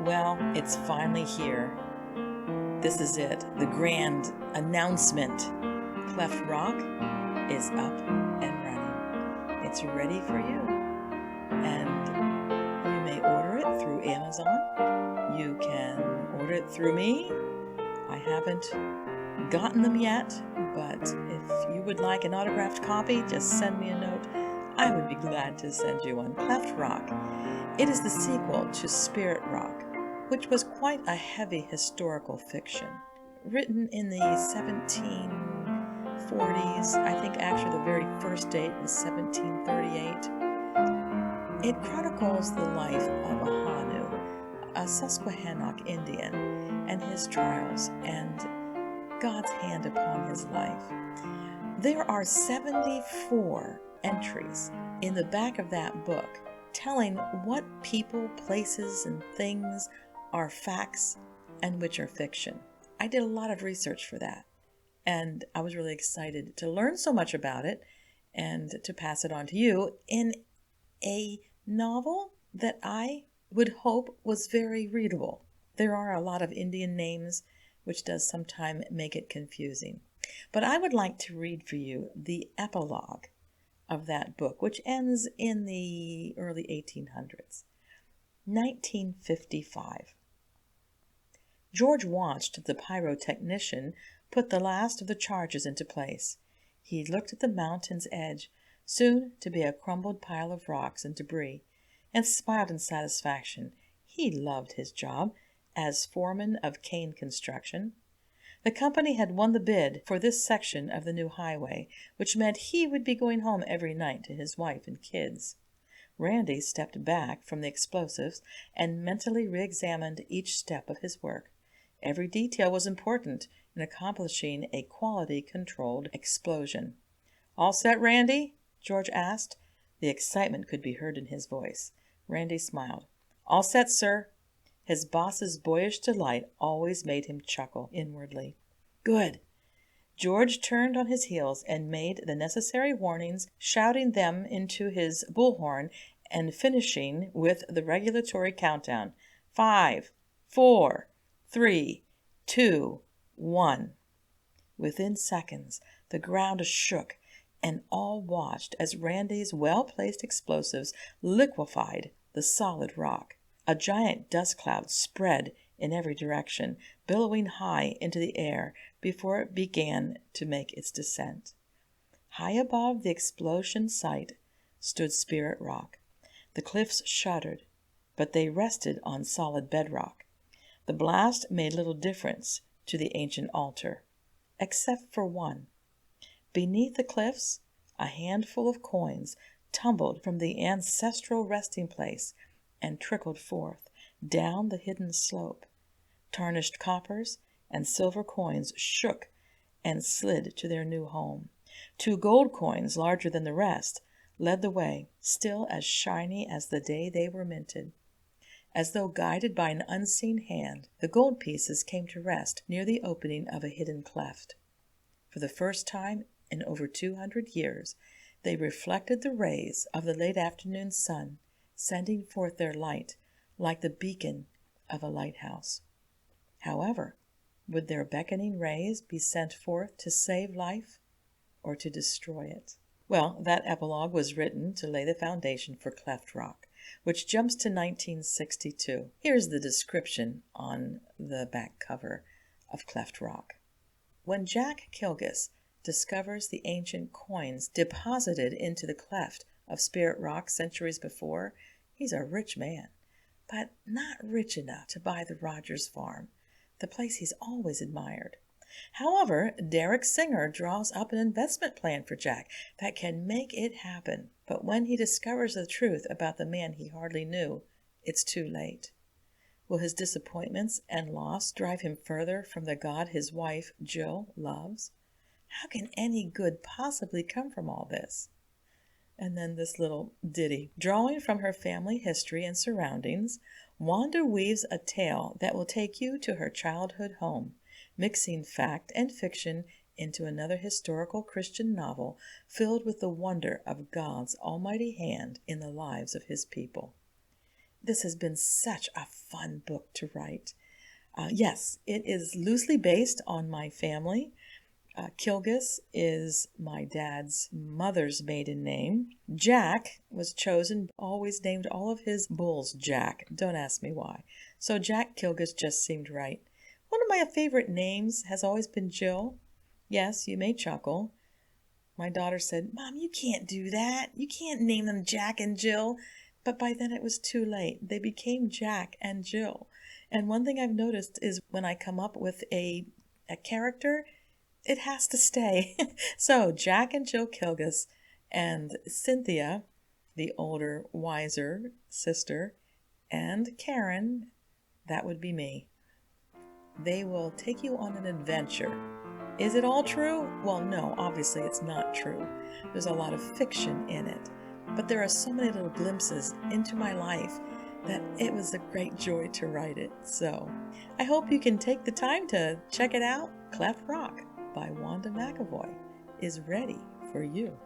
Well, it's finally here. This is it, the grand announcement. Cleft Rock is up and running. It's ready for you. And you may order it through Amazon. You can order it through me. I haven't gotten them yet, but if you would like an autographed copy, just send me a note. I would be glad to send you one. Cleft Rock. It is the sequel to Spirit Rock, which was quite a heavy historical fiction. Written in the 1740s, I think actually the very first date was 1738. It chronicles the life of Ahanu, a Susquehannock Indian, and his trials and God's hand upon his life. There are 74 entries in the back of that book telling what people, places, and things are facts and which are fiction. I did a lot of research for that, and I was really excited to learn so much about it and to pass it on to you in a novel that I would hope was very readable. There are a lot of Indian names, which does sometimes make it confusing. But I would like to read for you the epilogue of that book, which ends in the early 1800s. 1955. George watched the pyrotechnician put the last of the charges into place. He looked at the mountain's edge, soon to be a crumbled pile of rocks and debris, and smiled in satisfaction. He loved his job as foreman of Kane Construction. The company had won the bid for this section of the new highway, which meant he would be going home every night to his wife and kids. Randy stepped back from the explosives and mentally re-examined each step of his work. Every detail was important in accomplishing a quality-controlled explosion. "All set, Randy?" George asked. The excitement could be heard in his voice. Randy smiled. "All set, sir." His boss's boyish delight always made him chuckle inwardly. "Good." George turned on his heels and made the necessary warnings, shouting them into his bullhorn and finishing with the regulatory countdown. 5, 4, 3, 2, 1. Within seconds, the ground shook, and all watched as Randy's well-placed explosives liquefied the solid rock. A giant dust cloud spread in every direction, billowing high into the air before it began to make its descent. High above the explosion site stood Spirit Rock. The cliffs shuddered, but they rested on solid bedrock. The blast made little difference to the ancient altar, except for one. Beneath the cliffs, a handful of coins tumbled from the ancestral resting place and trickled forth down the hidden slope. Tarnished coppers and silver coins shook and slid to their new home. 2 gold coins, larger than the rest, led the way, still as shiny as the day they were minted. As though guided by an unseen hand, the gold pieces came to rest near the opening of a hidden cleft. For the first time in over 200 years, they reflected the rays of the late afternoon sun, sending forth their light like the beacon of a lighthouse. However, would their beckoning rays be sent forth to save life or to destroy it? Well, that epilogue was written to lay the foundation for Cleft Rock, which jumps to 1962. Here's the description on the back cover of Cleft Rock. When Jack Kilgus discovers the ancient coins deposited into the cleft of Spirit Rock centuries before, he's a rich man, but not rich enough to buy the Rogers farm, the place he's always admired. However, Derek Singer draws up an investment plan for Jack that can make it happen. But when he discovers the truth about the man he hardly knew, it's too late. Will his disappointments and loss drive him further from the God his wife, Jill, loves? How can any good possibly come from all this? And then this little ditty. Drawing from her family history and surroundings, Wanda weaves a tale that will take you to her childhood home, mixing fact and fiction into another historical Christian novel filled with the wonder of God's almighty hand in the lives of his people. This has been such a fun book to write. Yes, it is loosely based on my family. Kilgus is my dad's mother's maiden name. Jack was chosen, always named all of his bulls Jack. Don't ask me why. So Jack Kilgus just seemed right. One of my favorite names has always been Jill. Yes, you may chuckle. My daughter said, "Mom, you can't do that. You can't name them Jack and Jill." But by then it was too late. They became Jack and Jill. And one thing I've noticed is when I come up with a character, it has to stay. So Jack and Jill Kilgus and Cynthia, the older, wiser sister, and Karen, that would be me. They will take you on an adventure. Is it all true? Well, no, obviously it's not true. There's a lot of fiction in it. But there are so many little glimpses into my life that it was a great joy to write it. So I hope you can take the time to check it out. Cleft Rock by Wanda McAvoy is ready for you.